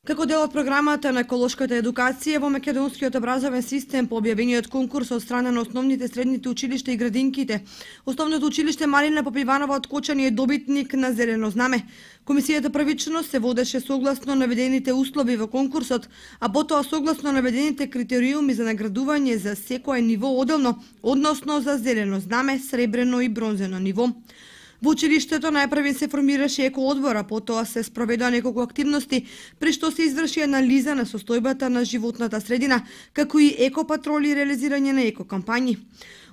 Како дел од програмата на еколошката едукација во македонскиот образовен систем по објавениот конкурс од страна на основните, средните училишта и градинките, Основното училиште Малина Попиванова од Кочани е добитник на зелено знаме. Комисијата првично се водеше согласно наведените услови во конкурсот, а потоа согласно наведените критериуми за наградување за секое ниво оделно, односно за зелено знаме, сребрено и бронзено ниво. Во училиштето најпрвен се формираше екоодбор, а потоа се спроведоа неколку активности, при што се изврши анализа на состојбата на животната средина, како и екопатроли и реализирање на екокампањи.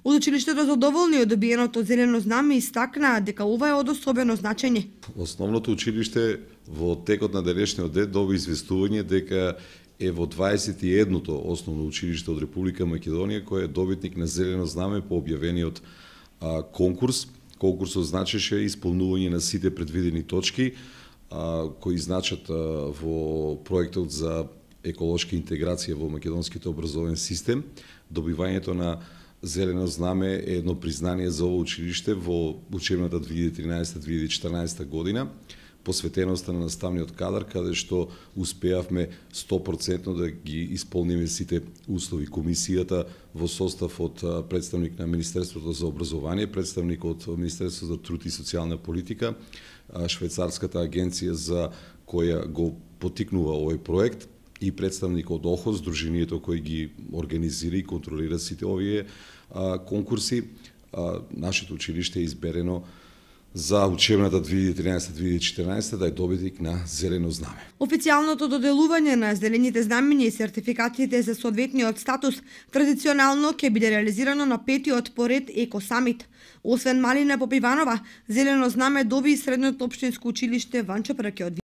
Од училиштето задоволни од добиеното зелено знаме истакнаа дека ова е од особено значење. Основното училиште во текот на денешниот ден доби известување дека е во 21-то основно училиште од Република Македонија кој е добитник на зелено знаме по објавениот конкурс. Конкурсот значеше исполнување на сите предвидени точки кои значат во проектот за еколошка интеграција во македонскиот образовен систем. Добивањето на зелено знаме е едно признание за ово училиште во учебната 2013-2014 година, посветеноста на наставниот кадар, каде што успеавме 100% да ги исполниме сите услови. Комисијата во состав од представник на Министерството за образование, представник од Министерството за труд и социјална политика, швајцарската агенција за која го потикнува овој проект и представник од ОХО, здруженијето кој ги организира и контролира сите овие конкурси. Нашето училиште е изберено за учебната 2013-2014 да е добитник на зелено знаме. Официјалното доделување на зелените знамења и сертификатите за соодветниот статус традиционално ќе биде реализирано на 5-тиот поред Еко Самит. Освен Малина Попиванова, зелено знаме доби и средното општинско училиште Ванчо Пракјот.